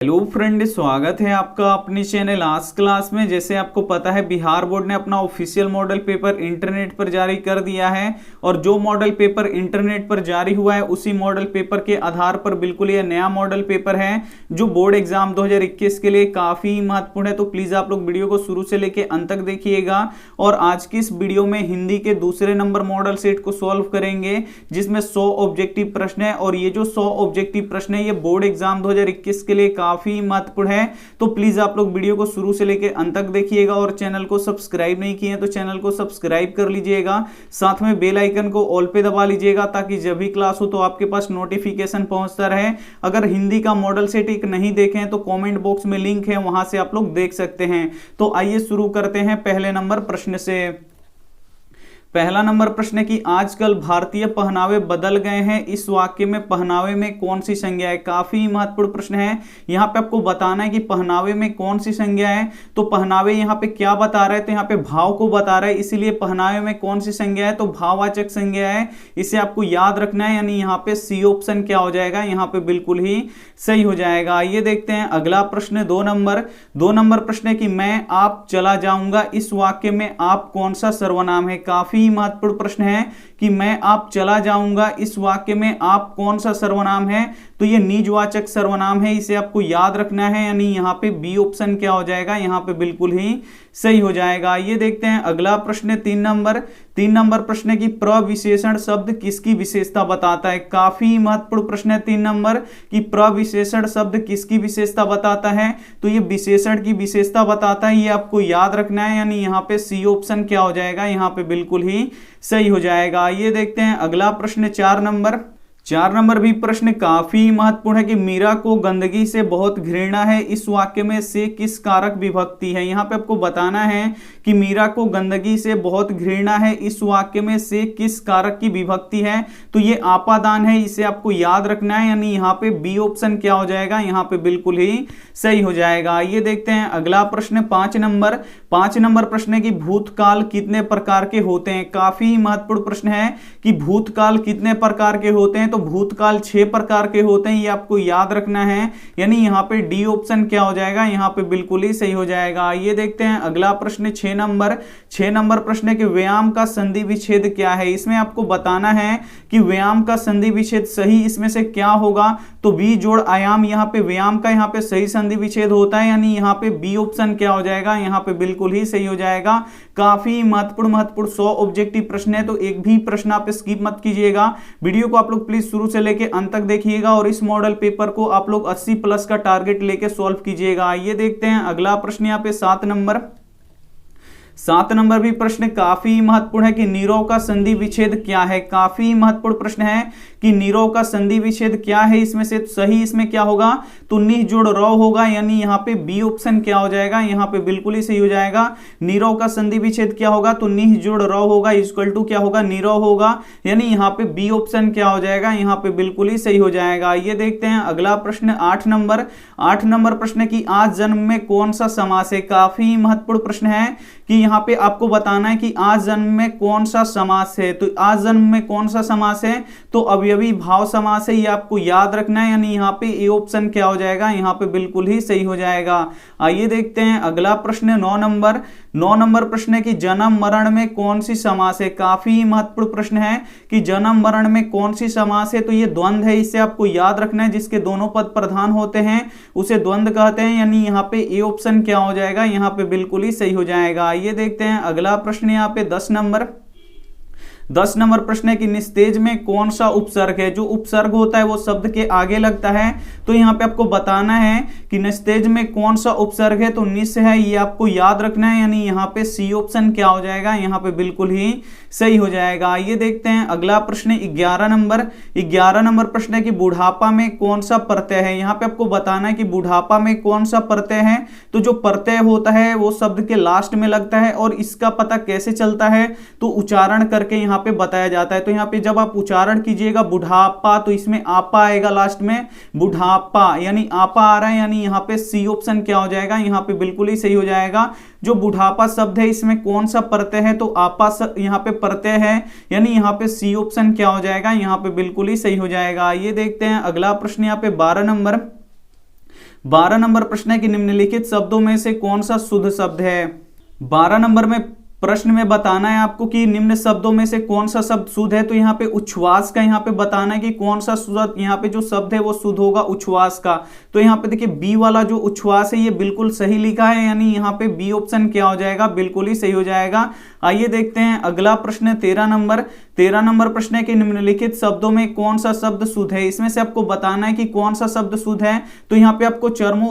Hello friend, स्वागत है आपका अपने चैनल आज क्लास में। जैसे आपको पता है बिहार बोर्ड ने अपना ऑफिशियल मॉडल पेपर इंटरनेट पर जारी कर दिया है और जो मॉडल पेपर इंटरनेट पर जारी हुआ है उसी मॉडल पेपर के आधार पर बिल्कुल ये नया मॉडल पेपर है जो बोर्ड एग्जाम 2021 के लिए काफी महत्वपूर्ण है। तो प्लीज आप लोग वीडियो को शुरू से लेकर अंत तक देखिएगा और आज की इस वीडियो में हिंदी के दूसरे नंबर मॉडल सेट को सॉल्व करेंगे जिसमें 100 ऑब्जेक्टिव प्रश्न है और ये जो 100 ऑब्जेक्टिव प्रश्न है ये बोर्ड एग्जाम 2021 के लिए काफी महत्वपूर्ण है। तो प्लीज आप लोग वीडियो को शुरू से लेकर अंत तक देखिएगा और चैनल को सब्सक्राइब नहीं किए तो चैनल को सब्सक्राइब कर लीजिएगा, साथ में बेल आइकन को ऑल पे दबा लीजिएगा ताकि जब भी क्लास हो तो आपके पास नोटिफिकेशन पहुंचता रहे। अगर हिंदी का मॉडल सेट एक नहीं देखें तो कमेंट बॉक्स में लिंक है, वहां से आप लोग देख सकते हैं। तो आइए शुरू करते हैं पहले नंबर प्रश्न से। पहला नंबर प्रश्न है कि आजकल भारतीय पहनावे बदल गए हैं, इस वाक्य में पहनावे में कौन सी संज्ञा है। काफी महत्वपूर्ण प्रश्न है। यहाँ पे आपको बताना है कि पहनावे में कौन सी संज्ञा है। तो पहनावे यहाँ पे क्या बता रहा है, तो यहाँ पे भाव को बता रहा है, इसीलिए पहनावे में कौन सी संज्ञा है तो भाववाचक संज्ञा है। इसे आपको याद रखना है, यानी यहाँ पे सी ऑप्शन क्या हो जाएगा, यहाँ पे बिल्कुल ही सही हो जाएगा। ये देखते हैं अगला प्रश्न दो नंबर प्रश्न है कि मैं आप चला जाऊंगा, इस वाक्य में आप कौन सा सर्वनाम है। काफी महत्वपूर्ण प्रश्न है कि मैं आप चला जाऊंगा, इस वाक्य में आप कौन सा सर्वनाम है तो ये निजवाचक सर्वनाम है, इसे आपको याद रखना है, यानी यहाँ पे बी ऑप्शन क्या हो जाएगा, यहाँ पे बिल्कुल ही सही हो जाएगा। ये देखते हैं अगला प्रश्न तीन नंबर प्रश्न की प्रविशेषण शब्द किसकी विशेषता बताता है। काफी महत्वपूर्ण प्रश्न है 3 नंबर की प्रविशेषण शब्द किसकी विशेषता बताता है तो ये विशेषण की विशेषता बताता है, ये आपको याद रखना है, यानी यहाँ पे सी ऑप्शन क्या हो जाएगा, यहाँ पे बिल्कुल ही सही हो जाएगा। ये देखते हैं अगला प्रश्न 4 नंबर भी प्रश्न काफी महत्वपूर्ण है कि मीरा को गंदगी से बहुत घृणा है, इस वाक्य में से किस कारक विभक्ति है। यहाँ पे आपको बताना है कि मीरा को गंदगी से बहुत घृणा है, इस वाक्य में से किस कारक की विभक्ति है तो ये आपादान है, इसे आपको याद रखना है, यानी यहाँ पे बी ऑप्शन क्या हो जाएगा, यहाँ पे बिल्कुल ही सही हो जाएगा। ये देखते हैं अगला प्रश्न 5 नंबर प्रश्न है कि भूतकाल कितने प्रकार के होते हैं। काफी महत्वपूर्ण प्रश्न है कि भूतकाल कितने प्रकार के होते हैं तो भूतकाल 6 प्रकार के होते हैं, ये आपको याद रखना है, यानी यहाँ पे डी ऑप्शन क्या हो जाएगा, यहाँ पे बिल्कुल ही सही हो जाएगा। ये देखते हैं अगला प्रश्न 6 नंबर प्रश्न है कि व्यायाम का संधि विच्छेद क्या है। इसमें आपको बताना है कि व्यायाम का संधि विच्छेद सही इसमें से क्या होगा तो बी जोड़ आयाम, यहाँ पे व्यायाम का यहाँ पे सही संधि विच्छेद होता है, यानी यहाँ पे बी ऑप्शन क्या हो जाएगा, यहाँ पे बिल्कुल ही सही हो जाएगा। काफी महत्वपूर्ण 100 ऑब्जेक्टिव प्रश्न है तो एक भी प्रश्न आप स्किप मत कीजिएगा। वीडियो को आप लोग प्लीज शुरू से लेके अंत तक देखिएगा और इस मॉडल पेपर को आप लोग 80 प्लस का टारगेट लेके सॉल्व कीजिएगा। ये देखते हैं अगला प्रश्न यहाँ पे 7 नंबर भी प्रश्न काफी महत्वपूर्ण है कि नीरव का संधि विच्छेद क्या है। काफी महत्वपूर्ण प्रश्न है कि नीरव का संधि विच्छेद क्या है, इसमें से सही इसमें क्या होगा तो निह जोड़ रव होगा, यानी यहाँ पे बी ऑप्शन क्या हो जाएगा, यहाँ पे बिल्कुल ही सही हो जाएगा। नीरव का संधि विच्छेद क्या होगा तो निह जोड़ रव होगा, इक्वल टू क्या होगा नीरव होगा, यानी यहाँ पे बी ऑप्शन क्या हो जाएगा, यहाँ पे बिल्कुल ही सही हो जाएगा। ये देखते हैं अगला प्रश्न 8 नंबर प्रश्न की आज जन्म में कौन सा समास है। काफी महत्वपूर्ण प्रश्न है कि यहाँ पे आपको बताना है कि आज जन्म में कौन सा समास है तो आज जन्म में कौन सा समास है तो अवयवी भाव समास है, ये आपको याद रखना है, यानी यहाँ पे ए ऑप्शन क्या हो जाएगा, यहाँ पे बिल्कुल ही सही हो जाएगा। आइए देखते हैं अगला प्रश्न 9 नंबर प्रश्न है कि जन्म मरण में कौन सी समास है। काफी महत्वपूर्ण प्रश्न है कि जन्म मरण में कौन सी समास है तो ये द्वंद्व है, इसे आपको याद रखना है, जिसके दोनों पद प्रधान होते हैं उसे द्वंद्व कहते हैं, यानी यहाँ पे ए ऑप्शन क्या हो जाएगा, यहाँ पे बिल्कुल ही सही हो जाएगा। ये देखते हैं अगला प्रश्न यहाँ पे 10 नंबर प्रश्न है कि निस्तेज में कौन सा उपसर्ग है। जो उपसर्ग होता है वो शब्द के आगे लगता है तो यहाँ पे आपको बताना है कि निस्तेज में कौन सा उपसर्ग है तो निस है, ये आपको याद रखना है, यानी यहाँ पे सी ऑप्शन क्या हो जाएगा, यहाँ पे बिल्कुल ही सही हो जाएगा। ये देखते हैं अगला प्रश्न 11 नंबर प्रश्न है कि बुढ़ापा में कौन सा प्रत्यय है। यहाँ पे आपको बताना है कि बुढ़ापा में कौन सा प्रत्यय है तो जो प्रत्यय होता है वो शब्द के लास्ट में लगता है और इसका पता कैसे चलता है तो उच्चारण करके यहाँ पे बताया जाता है। तो यहाँ पे जब आप उच्चारण कीजिएगा बुढ़ापा तो इसमें आपा आएगा लास्ट में, बुढ़ापा यानी आपा आ रहा है, यानी यहाँ पे सी ऑप्शन क्या हो जाएगा, यहाँ पे बिल्कुल ही सही हो जाएगा। जो बुढ़ापा शब्द है इसमें कौन सा प्रत्यय है तो आपा यहाँ पे प्रत्यय है, यानी यहाँ पे सी ऑप्शन क्या हो जाएगा, यहाँ पे बिल्कुल ही सही हो जाएगा। ये देखते हैं अगला प्रश्न यहाँ पे 12 12 नंबर प्रश्न है कि निम्नलिखित शब्दों में से कौन सा शुद्ध शब्द है। 12 नंबर में प्रश्न में बताना है आपको कि निम्न शब्दों में से कौन सा शब्द शुद्ध है। तो यहाँ पे उच्छ्वास का यहाँ पे बताना है कि कौन सा शुद्ध, यहाँ पे जो शब्द है वो शुद्ध होगा उच्छ्वास का। तो यहाँ पे देखिए बी वाला जो उच्छ्वास है ये बिल्कुल सही लिखा है, यानी यहाँ पे बी ऑप्शन क्या हो जाएगा, बिल्कुल ही सही हो जाएगा। आइए देखते हैं अगला प्रश्न 13 नंबर। 13 नंबर प्रश्न है कि निम्नलिखित शब्दों में कौन सा शब्द शुद्ध है। इसमें से आपको बताना है कि कौन सा शब्द शुद्ध है। तो यहाँ पे आपको चरमो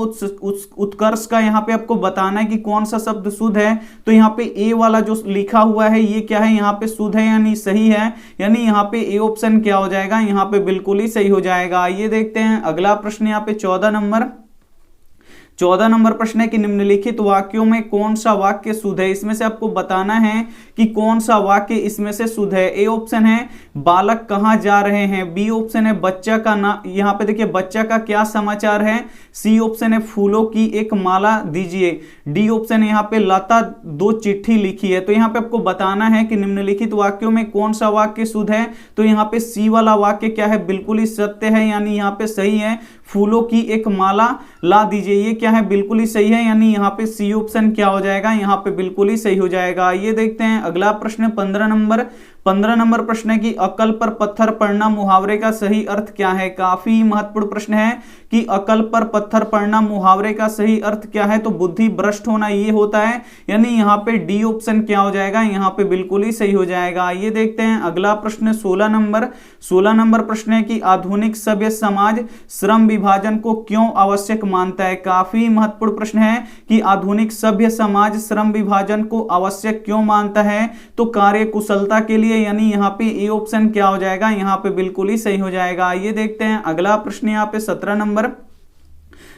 उत्कर्ष का यहाँ पे आपको बताना है कि कौन सा शब्द शुद्ध है। तो यहाँ पे ए वाला जो लिखा हुआ है ये क्या है, यहाँ पे शुद्ध है यानी सही है, यानी यहाँ पे ए ऑप्शन क्या हो जाएगा, यहाँ पे बिल्कुल ही सही हो जाएगा। आइए देखते हैं अगला प्रश्न यहाँ पे 14 नंबर। 14 नंबर प्रश्न है कि निम्नलिखित वाक्यों में कौन सा वाक्य शुद्ध है। इसमें से आपको बताना है कि कौन सा वाक्य इसमें से शुद्ध है। ए ऑप्शन है बालक कहाँ जा रहे हैं, बी ऑप्शन है बच्चा का ना, यहाँ पे देखिए बच्चा का क्या समाचार है, सी ऑप्शन है फूलों की एक माला दीजिए, डी ऑप्शन है यहाँ पे लता 2 चिट्ठी लिखी है। तो यहाँ पे आपको बताना है कि निम्नलिखित वाक्यों में कौन सा वाक्य शुद्ध है। तो यहाँ पे सी वाला वाक्य क्या है, बिल्कुल ही सत्य है, यानी यहाँ पे सही है, फूलों की एक माला ला दीजिए, ये क्या है, बिल्कुल ही सही है, यानी यहाँ पे सी ऑप्शन क्या हो जाएगा, यहाँ पे बिल्कुल ही सही हो जाएगा। ये देखते हैं अगला प्रश्न 15 नंबर। 15 नंबर प्रश्न है कि अकल पर पत्थर पड़ना मुहावरे का सही अर्थ क्या है। काफी महत्वपूर्ण प्रश्न है कि अकल पर पत्थर पड़ना मुहावरे का सही अर्थ क्या है। तो बुद्धि भ्रष्ट होना ये होता है, यानी यहाँ पे डी ऑप्शन क्या हो जाएगा, यहाँ पे बिल्कुल ही सही हो जाएगा। ये देखते हैं अगला प्रश्न 16 नंबर। 16 नंबर प्रश्न है कि आधुनिक सभ्य समाज श्रम विभाजन को क्यों आवश्यक मानता है। काफी महत्वपूर्ण प्रश्न है कि आधुनिक सभ्य समाज श्रम विभाजन को आवश्यक क्यों मानता है। तो कार्य कुशलता के लिए, यानी यहाँ पे ए ऑप्शन क्या हो जाएगा, यहाँ पे बिल्कुल ही सही हो जाएगा। ये देखते हैं अगला प्रश्न यहाँ पे 17 नंबर।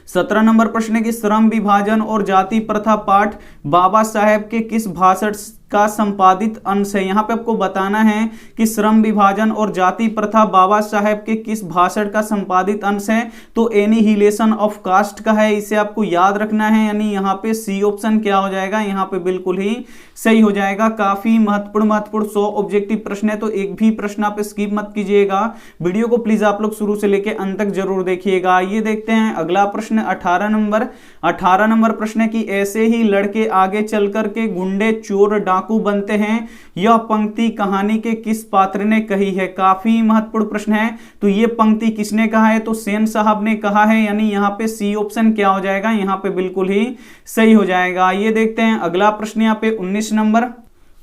17 नंबर प्रश्न है कि श्रम विभाजन और जाति प्रथा पाठ बाबा साहेब के किस भाषण का संपादित अंश है। यहाँ पे आपको बताना है कि श्रम विभाजन और जाति प्रथा बाबा साहेब के किस भाषण का संपादित अंश है। तो एनिहिलेशन ऑफ कास्ट का है, इसे आपको याद रखना है, यानी यहाँ पे सी ऑप्शन क्या हो जाएगा, यहाँ पे बिल्कुल ही सही हो जाएगा। काफी महत्वपूर्ण 100 ऑब्जेक्टिव प्रश्न है, तो एक भी प्रश्न आप स्किप मत कीजिएगा। वीडियो को प्लीज आप लोग शुरू से लेकर अंत तक जरूर देखिएगा। ये देखते हैं अगला प्रश्न 18 नंबर। 18 नंबर प्रश्न है कि ऐसे ही लड़के आगे चल करके गुंडे चोर डाकू बनते हैं, यह पंक्ति कहानी के किस पात्र ने कही है। काफी महत्वपूर्ण प्रश्न है, तो ये पंक्ति किसने कहा है, तो सेन साहब ने कहा है, यानी यहाँ पे सी ऑप्शन क्या हो जाएगा, यहाँ पे बिल्कुल ही सही हो जाएगा। ये देखते हैं अगला प्रश्न यहाँ पे 19 नंबर।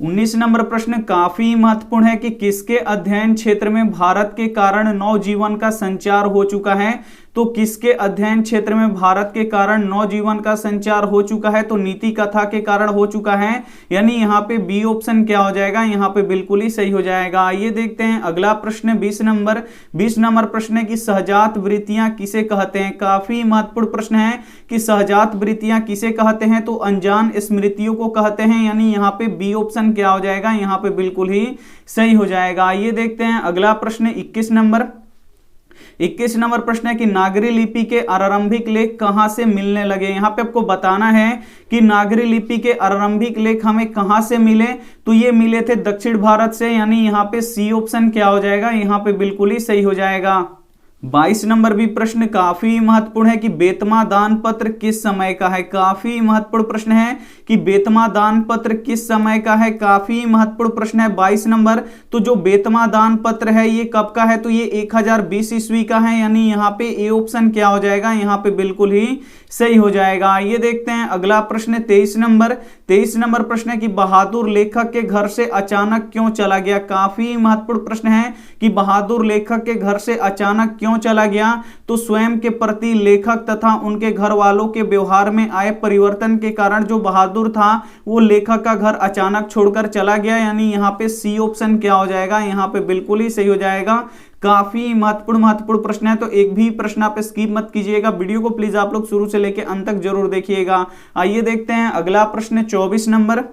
19 नंबर प्रश्न काफी महत्वपूर्ण है कि किसके अध्ययन क्षेत्र में भारत के कारण नवजीवन का संचार हो चुका है। तो किसके अध्ययन क्षेत्र में भारत के कारण नवजीवन का संचार हो चुका है। तो नीति कथा के कारण हो चुका है, यानी यहाँ पे बी ऑप्शन क्या हो जाएगा, यहाँ पे बिल्कुल ही सही हो जाएगा। ये देखते हैं अगला प्रश्न 20 नंबर। 20 नंबर प्रश्न है कि सहजात वृत्तियां किसे कहते हैं। काफी महत्वपूर्ण प्रश्न है कि सहजात वृत्तियां किसे कहते हैं। तो अनजान स्मृतियों को कहते हैं, यानी यहाँ पे बी ऑप्शन क्या हो जाएगा, यहाँ पे बिल्कुल ही सही हो जाएगा। ये देखते हैं अगला प्रश्न 21 नंबर। 21 नंबर प्रश्न है कि नागरी लिपि के आरंभिक लेख कहां से मिलने लगे। यहां पे आपको बताना है कि नागरी लिपि के आरंभिक लेख हमें कहां से मिले। तो ये मिले थे दक्षिण भारत से, यानी यहाँ पे सी ऑप्शन क्या हो जाएगा, यहाँ पे बिल्कुल ही सही हो जाएगा। 22 नंबर भी प्रश्न काफी महत्वपूर्ण है कि बेतमा दान पत्र किस समय का है। काफी महत्वपूर्ण प्रश्न है कि बेतमा दान पत्र किस समय का है, काफी महत्वपूर्ण प्रश्न है 22 नंबर। तो जो बेतमा दान पत्र है ये कब का है, तो ये 1020 ईस्वी का है, यानी यहाँ पे ए ऑप्शन क्या हो जाएगा, यहाँ पे बिल्कुल ही सही हो जाएगा। ये देखते हैं अगला प्रश्न 23 नंबर। 23 नंबर प्रश्न है कि बहादुर लेखक के घर से अचानक क्यों चला गया। काफी महत्वपूर्ण प्रश्न है कि बहादुर लेखक के घर से अचानक क्यों चला गया। तो स्वयं के प्रति लेखक तथा उनके घर वालों के व्यवहार में आए परिवर्तन के कारण जो बहादुर था वो लेखक का घर अचानक छोड़कर चला गया, यानी यहाँ पे सी ऑप्शन क्या हो जाएगा, यहाँ पे बिल्कुल ही सही हो जाएगा। काफी महत्वपूर्ण प्रश्न है, तो एक भी प्रश्न आप स्किप मत कीजिएगा। वीडियो को प्लीज आप लोग शुरू से लेकर अंत तक जरूर देखिएगा। आइए देखते हैं अगला प्रश्न 24 नंबर।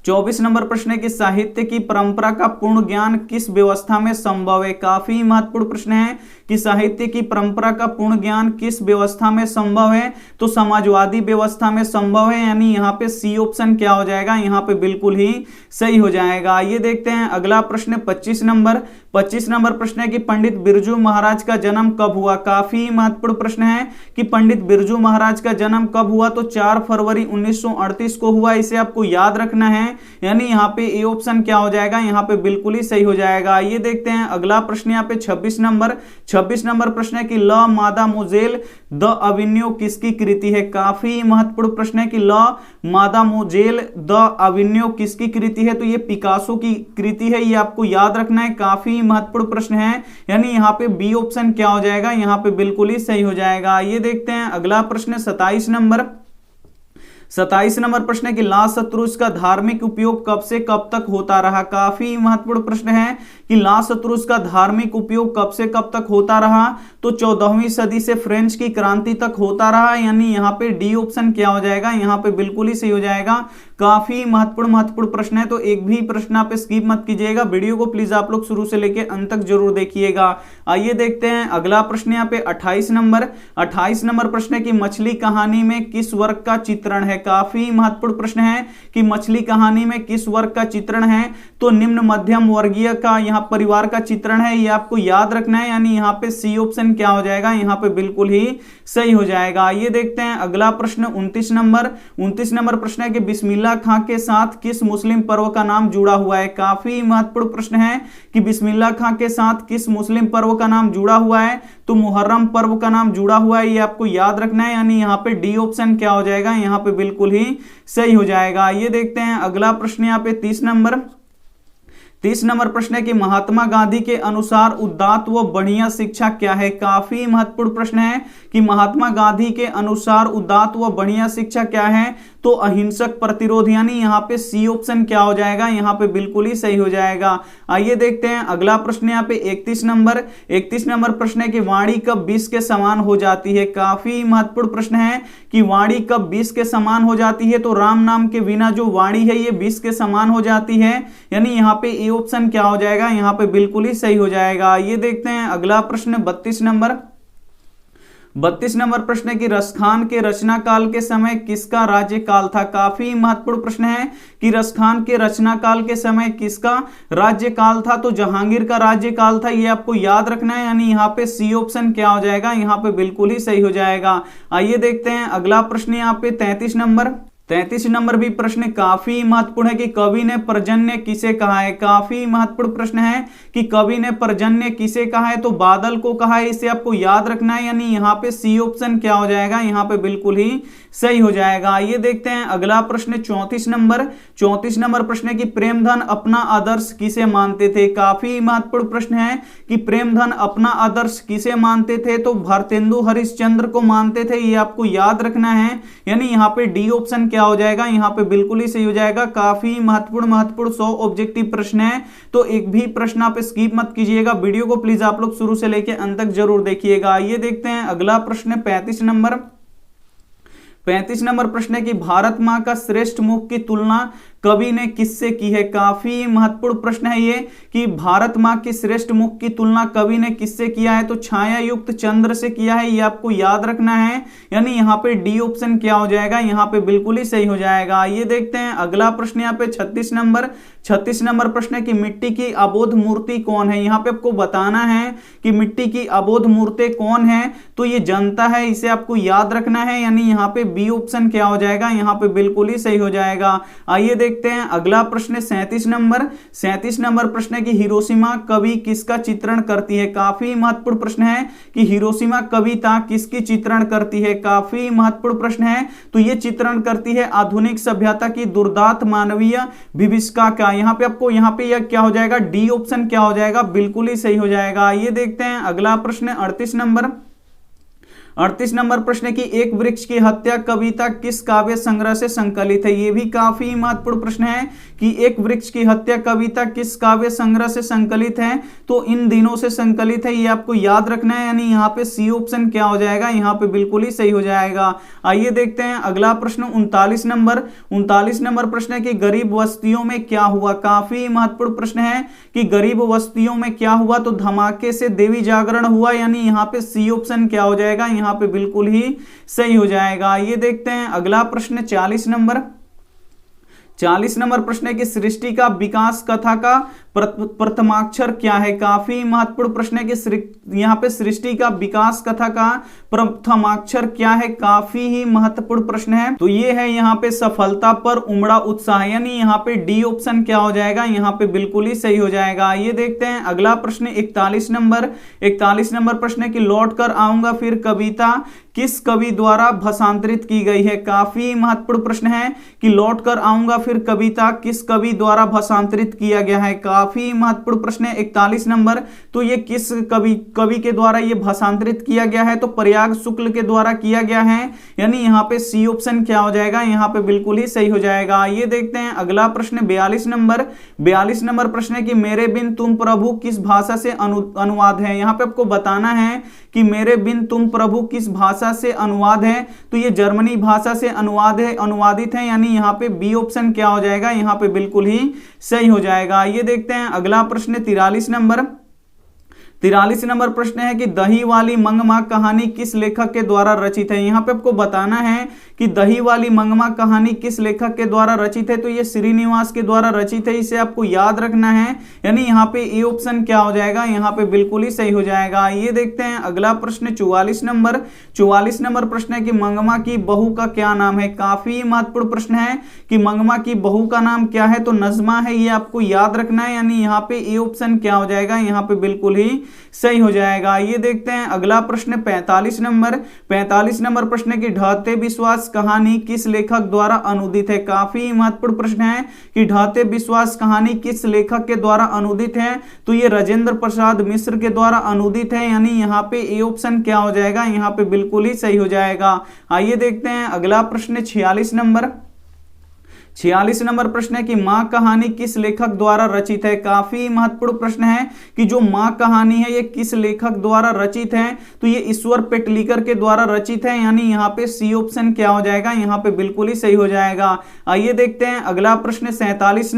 24 नंबर प्रश्न है कि साहित्य की परंपरा का पूर्ण ज्ञान किस व्यवस्था में संभव है। काफी महत्वपूर्ण प्रश्न है कि साहित्य की परंपरा का पूर्ण ज्ञान किस व्यवस्था में संभव है। तो समाजवादी व्यवस्था में संभव है, यानी यहाँ पे सी ऑप्शन क्या हो जाएगा, यहाँ पे बिल्कुल ही सही हो जाएगा। ये देखते हैं अगला प्रश्न 25 नंबर। 25 नंबर प्रश्न है कि पंडित बिरजू महाराज का जन्म कब हुआ। काफी महत्वपूर्ण प्रश्न है कि पंडित बिरजू महाराज का जन्म कब हुआ, तो 4 फरवरी 1938 को हुआ। इसे आपको याद रखना है, यानी यहाँ पे ए ऑप्शन क्या हो जाएगा, यहाँ पे बिल्कुल ही सही हो जाएगा। ये देखते हैं अगला प्रश्न यहाँ पे 26 नंबर प्रश्न है कि ल मादा मोजेल द अविन्यो किसकी कृति है। काफी महत्वपूर्ण प्रश्न है कि ल मादा मोजेल द अविन्यो किसकी कृति है, तो ये पिकासो की कृति है, ये आपको याद रखना है। काफी महत्वपूर्ण प्रश्न है, यानी यहाँ पे बी ऑप्शन क्या हो जाएगा, यहाँ पे बिल्कुल ही सही हो जाएगा। ये देखते हैं अगला प्रश्न 27 नंबर प्रश्न है कि ला शत्रुज का धार्मिक उपयोग कब से कब तक होता रहा। काफी महत्वपूर्ण प्रश्न है कि ला शत्रुज का धार्मिक उपयोग कब से कब तक होता रहा, तो 14वीं सदी से फ्रेंच की क्रांति तक होता रहा, यानी यहाँ पे डी ऑप्शन क्या हो जाएगा, यहाँ पे बिल्कुल ही सही हो जाएगा। काफी महत्वपूर्ण प्रश्न है, तो एक भी प्रश्न आप स्किप मत कीजिएगा, वीडियो को प्लीज आप लोग शुरू से लेकर अंत तक जरूर देखिएगा। आइए देखते हैं अगला प्रश्न यहाँ पे 28 नंबर प्रश्न है कि मछली कहानी में किस वर्ग का चित्रण है। काफी महत्वपूर्ण प्रश्न है कि मछली कहानी में किस वर्ग का चित्रण है, तो निम्न मध्यम वर्गीय का यहाँ परिवार का चित्रण है, ये आपको याद रखना है, यानी यहाँ पे सी ऑप्शन क्या हो जाएगा, यहाँ पे बिल्कुल ही सही हो जाएगा। ये देखते हैं अगला प्रश्न 29 नंबर प्रश्न है कि बिस्मिल्लाह खां के साथ किस मुस्लिम पर्व का नाम जुड़ा हुआ है। काफी महत्वपूर्ण प्रश्न है कि बिस्मिल्लाह खां के साथ किस मुस्लिम पर्व का नाम जुड़ा हुआ है, तो मुहर्रम पर्व का नाम जुड़ा हुआ है, ये आपको याद रखना है, यानी यहाँ पे डी ऑप्शन क्या हो जाएगा, यहाँ पे बिल्कुल ही सही हो जाएगा। ये देखते हैं अगला प्रश्न यहाँ पे 30 नंबर प्रश्न है कि महात्मा गांधी के अनुसार उदात्त व बढ़िया शिक्षा क्या है। काफी महत्वपूर्ण प्रश्न है कि महात्मा गांधी के अनुसार उदात्त व बढ़िया शिक्षा क्या है, तो अहिंसक प्रतिरोध, यानी यहाँ पे सी ऑप्शन क्या हो जाएगा, यहाँ पे बिल्कुल ही सही हो जाएगा। आइए देखते हैं अगला प्रश्न यहाँ पे 31 नंबर प्रश्न है कि वाणी कब 20 के समान हो जाती है। काफी महत्वपूर्ण प्रश्न है कि वाणी कब 20 के समान हो जाती है, तो राम नाम के बिना जो वाणी है ये 20 के समान हो जाती है, यानी यहाँ पे ए ऑप्शन क्या हो जाएगा, यहाँ पे बिल्कुल ही सही हो जाएगा। ये देखते हैं अगला प्रश्न 32 नंबर प्रश्न है कि रसखान के रचना काल के समय किसका राज्य काल था। काफी महत्वपूर्ण प्रश्न है कि रसखान के रचना काल के समय किसका राज्य काल था, तो जहांगीर का राज्य काल था, ये आपको याद रखना है, यानी यहाँ पे सी ऑप्शन क्या हो जाएगा, यहाँ पे बिल्कुल ही सही हो जाएगा। आइए देखते हैं अगला प्रश्न यहाँ पे 33 नंबर भी प्रश्न काफी महत्वपूर्ण है कि कवि ने पर्जन्य किसे कहा है। काफी महत्वपूर्ण प्रश्न है कि कवि ने पर्जन्य किसे कहा है, तो बादल को कहा है, इसे आपको याद रखना है, यानी यहाँ पे सी ऑप्शन क्या हो जाएगा, यहाँ पे बिल्कुल ही सही हो जाएगा। ये देखते हैं अगला प्रश्न 34 नंबर प्रश्न है कि प्रेमधन अपना आदर्श किसे मानते थे। काफी महत्वपूर्ण प्रश्न है कि प्रेमधन अपना आदर्श किसे मानते थे, तो भारतेंदु हरिश्चंद्र को मानते थे, ये आपको याद रखना है, यानी यहाँ पे डी ऑप्शन क्या हो जाएगा, यहाँ पे बिल्कुल ही सही हो जाएगा। काफी महत्वपूर्ण 100 ऑब्जेक्टिव प्रश्न है, तो एक भी प्रश्न आप स्किप मत कीजिएगा, वीडियो को प्लीज आप लोग शुरू से लेकर अंत तक जरूर देखिएगा। ये देखते हैं अगला प्रश्न 35 नंबर प्रश्न है कि भारत मां का श्रेष्ठ मुख की तुलना कवि ने किससे की है। काफी महत्वपूर्ण प्रश्न है ये कि भारत मां के श्रेष्ठ मुख की तुलना कवि ने किससे किया है, तो छाया युक्त चंद्र से किया है, ये आपको याद रखना है, यानी यहाँ पे डी ऑप्शन क्या हो जाएगा, यहाँ पे बिल्कुल ही सही हो जाएगा। ये देखते हैं अगला प्रश्न यहाँ पे 36 नंबर प्रश्न है कि मिट्टी की अबोध मूर्ति कौन है। यहाँ पे आपको बताना है कि मिट्टी की अबोध मूर्ति कौन है, तो ये जनता है, इसे आपको याद रखना है, यानी यहाँ पे बी ऑप्शन क्या हो जाएगा, यहाँ पे बिल्कुल ही सही हो जाएगा। आइए देखते हैं अगला प्रश्न 37 नंबर प्रश्न है कि हिरोशिमा कवि किसका चित्रण करती है। काफी महत्वपूर्ण प्रश्न है कि हिरोशिमा कविता किसकी चित्रण करती है। काफी महत्वपूर्ण प्रश्न है, तो ये चित्रण करती है आधुनिक सभ्यता की दुर्दांत मानवीय विभीषिका का। यहाँ पे आपको यहाँ पे यह क्या हो जाएगा, डी ऑप्शन क्या हो जाएगा, बिल्कुल ही सही हो जाएगा। ये देखते हैं अगला प्रश्न 38 नंबर प्रश्न है कि एक वृक्ष की हत्या कविता किस काव्य संग्रह से संकलित है। यह भी काफी महत्वपूर्ण प्रश्न है कि एक वृक्ष की हत्या कविता किस काव्य संग्रह से संकलित है, तो इन दिनों से संकलित है, ये आपको याद रखना है, यानी यहाँ पे सी ऑप्शन क्या हो जाएगा, यहाँ पे बिल्कुल ही सही हो जाएगा। आइए देखते हैं अगला प्रश्न 39 नंबर प्रश्न है कि गरीब बस्तियों में क्या हुआ। काफी महत्वपूर्ण प्रश्न है कि गरीब बस्तियों में क्या हुआ, तो धमाके से देवी जागरण हुआ, यानी यहाँ पे सी ऑप्शन क्या हो जाएगा, यहाँ पे बिल्कुल ही सही हो जाएगा। ये देखते हैं अगला प्रश्न 40 नंबर प्रश्न है कि सृष्टि का विकास कथा का प्रथमाक्षर क्या है? काफी महत्वपूर्ण प्रश्न है कि यहाँ पे सृष्टि का विकास कथा का प्रथमाक्षर क्या है? काफी ही महत्वपूर्ण प्रश्न है। तो ये है यहाँ पे सफलता पर उमड़ा उत्साह, यानी यहाँ पे डी ऑप्शन क्या हो जाएगा? यहाँ पे बिल्कुल ही सही हो जाएगा। ये देखते हैं अगला प्रश्न 41 नंबर प्रश्न है कि लौट कर आऊंगा फिर कविता किस कवि द्वारा भाषांतरित की गई है? काफी महत्वपूर्ण प्रश्न है कि लौट कर आऊंगा फिर कविता किस कवि द्वारा भाषांतरित किया गया है? काफी महत्वपूर्ण प्रश्न है 41 नंबर। तो ये किस कवि के द्वारा ये भाषांतरित किया गया है? तो प्रयाग शुक्ल के द्वारा किया गया है, यानी यहाँ पे सी ऑप्शन क्या हो जाएगा? यहाँ पे बिल्कुल ही सही हो जाएगा। ये देखते हैं अगला प्रश्न 42 नंबर प्रश्न है कि मेरे बिन तुम प्रभु किस भाषा से अनुवाद है? यहाँ पे आपको बताना है कि मेरे बिन तुम प्रभु किस भाषा से अनुवाद है। तो ये जर्मनी भाषा से अनुवादित है, यानी यहाँ पे बी ऑप्शन क्या हो जाएगा? यहाँ पे बिल्कुल ही सही हो जाएगा। ये देखते हैं अगला प्रश्न 43 नंबर प्रश्न है कि दही वाली मंगमा कहानी किस लेखक के द्वारा रचित है? यहाँ पे आपको बताना है कि दही वाली मंगमा कहानी किस लेखक के द्वारा रचित है। तो ये श्रीनिवास के द्वारा रचित है, इसे आपको याद रखना है, यानी यहाँ पे ए ऑप्शन क्या हो जाएगा? यहाँ पे बिल्कुल ही सही हो जाएगा। ये देखते हैं अगला प्रश्न 44 नंबर प्रश्न है कि मंगमा की बहू का क्या नाम है? काफी महत्वपूर्ण प्रश्न है कि मंगमा की बहू का नाम क्या है? तो नजमा है, ये आपको याद रखना है, यानी यहाँ पे ए ऑप्शन क्या हो जाएगा? यहाँ पे बिल्कुल ही सही हो जाएगा। ये देखते हैं अगला प्रश्न 45 नंबर प्रश्न है कि ढहते विश्वास कहानी किस लेखक द्वारा अनुदित है? काफी महत्वपूर्ण प्रश्न है कि ढहते विश्वास कहानी किस लेखक के द्वारा अनुदित है? तो ये राजेंद्र प्रसाद मिश्र के द्वारा अनुदित है, यानी यहाँ पे ए ऑप्शन क्या हो जाएगा? यहाँ पे बिल्कुल ही सही हो जाएगा। आइए देखते हैं अगला प्रश्न 46 नंबर प्रश्न है कि मां कहानी किस लेखक द्वारा रचित है? काफी महत्वपूर्ण प्रश्न है कि जो मां कहानी है ये किस लेखक द्वारा रचित है? तो ये ईश्वर पेटलीकर के द्वारा रचित है, यानी यहाँ पे सी ऑप्शन क्या हो जाएगा? यहाँ पे बिल्कुल ही सही हो जाएगा। आइए देखते हैं अगला प्रश्न 47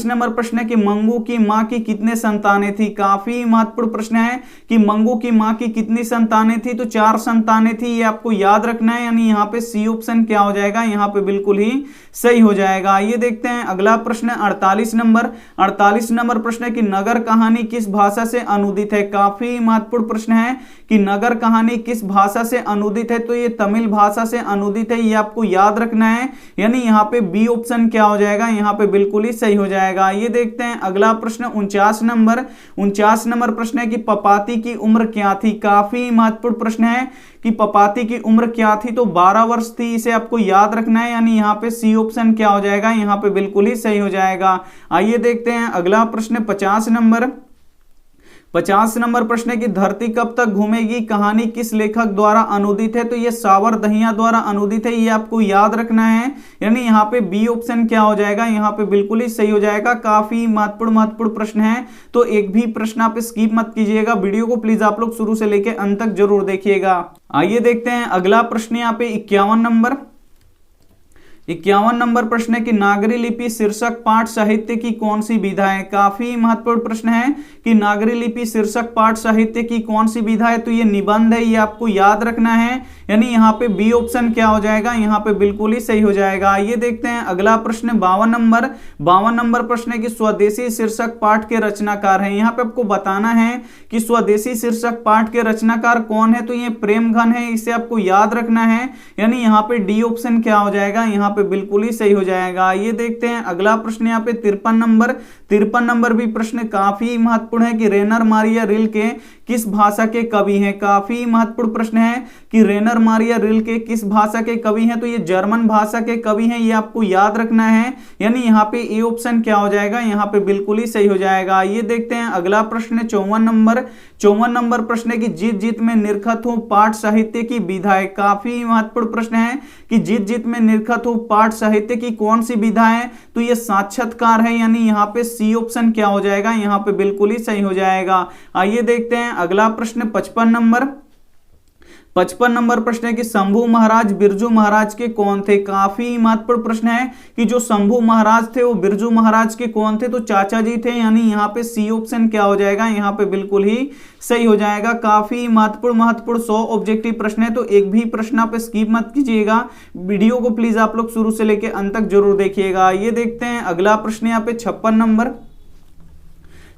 नंबर प्रश्न है कि मंगू की मां की कितने संतानें थी? काफी महत्वपूर्ण प्रश्न है कि मंगू की मां की कितनी संतानें थी? तो 4 संतानें थी, ये आपको याद रखना है, यानी यहाँ पे सी ऑप्शन क्या हो जाएगा? यहाँ पे बिल्कुल ही सही हो जाएगा। ये देखते हैं अगला प्रश्न 48 नंबर प्रश्न है कि नगर कहानी किस भाषा से अनुदित है? काफी महत्वपूर्ण प्रश्न है कि नगर कहानी किस भाषा से अनुदित है? तो ये तमिल भाषा से अनुदित है, ये आपको याद रखना है, यानी यहाँ पे बी ऑप्शन क्या हो जाएगा? यहाँ पे बिल्कुल ही सही हो जाएगा। ये देखते हैं अगला प्रश्न 49 नंबर प्रश्न है कि पपाती की उम्र क्या थी? काफी महत्वपूर्ण प्रश्न है कि पपाती की उम्र क्या थी? तो 12 वर्ष थी, इसे आपको याद रखना है, यानी यहाँ पे सी ऑप्शन क्या हो जाएगा? यहाँ पे बिल्कुल ही सही हो जाएगा। आइए देखते हैं अगला प्रश्न 50 नंबर प्रश्न है कि धरती कब तक घूमेगी कहानी किस लेखक द्वारा अनुदित है? तो ये सावर दहिया द्वारा अनुदित है, ये आपको याद रखना है, यानी यहाँ पे बी ऑप्शन क्या हो जाएगा? यहाँ पे बिल्कुल ही सही हो जाएगा। काफी महत्वपूर्ण प्रश्न है, तो एक भी प्रश्न आप स्किप मत कीजिएगा, वीडियो को प्लीज आप लोग शुरू से लेकर अंत तक जरूर देखिएगा। आइए देखते हैं अगला प्रश्न यहाँ पे 51 नंबर प्रश्न है कि नागरी लिपि शीर्षक पाठ साहित्य की कौन सी विधा है? काफी महत्वपूर्ण प्रश्न है कि नागरी लिपि शीर्षक पाठ साहित्य की कौन सी विधा है? तो ये निबंध है, ये आपको याद रखना है, यानी यहाँ पे बी ऑप्शन क्या हो जाएगा? यहाँ पे बिल्कुल ही सही हो जाएगा। ये देखते हैं अगला प्रश्न 52 नंबर प्रश्न है कि स्वदेशी शीर्षक पाठ के रचनाकार हैं। यहाँ पे आपको बताना है कि स्वदेशी शीर्षक पाठ के रचनाकार कौन है? तो ये प्रेमघन है, इसे आपको याद रखना है, यानी यहाँ पे डी ऑप्शन क्या हो जाएगा? यहाँ पे बिल्कुल ही सही हो जाएगा। ये देखते हैं अगला प्रश्न यहाँ पे 53 नंबर भी प्रश्न काफी महत्वपूर्ण है कि रेनर मारिया रिल्के किस भाषा के कवि हैं? काफी महत्वपूर्ण प्रश्न है कि रेनर मारिया रिल्के किस भाषा के कवि हैं? तो ये जर्मन भाषा के कवि हैं, ये आपको याद रखना है, यानी यहाँ पे ए ऑप्शन क्या हो जाएगा? यहाँ पे बिल्कुल ही सही हो जाएगा। ये देखते हैं अगला प्रश्न 54 नंबर प्रश्न है कि जीत जीत में निरखत हो पाठ साहित्य की विधा है। काफी महत्वपूर्ण प्रश्न है कि जीत जीत में निरखत हो पाठ साहित्य की कौन सी विधा है? तो ये साक्षात्कार है, यानी यहाँ पे सी ऑप्शन क्या हो जाएगा? यहाँ पे बिल्कुल ही सही हो जाएगा। आइए देखते हैं अगला प्रश्न 55 नंबर प्रश्न है कि शंभू महाराज बिरजू महाराज के कौन थे? काफी महत्वपूर्ण प्रश्न है कि जो शंभू महाराज थे वो बिरजू महाराज के कौन थे? तो चाचा जी थे, यानी यहाँ पे सी ऑप्शन क्या हो जाएगा? यहाँ पे बिल्कुल ही सही हो जाएगा। काफी महत्वपूर्ण 100 ऑब्जेक्टिव प्रश्न है, तो एक भी प्रश्न आप स्किप मत कीजिएगा, वीडियो को प्लीज आप लोग शुरू से लेकर अंत तक जरूर देखिएगा। ये देखते हैं अगला प्रश्न यहाँ पे 56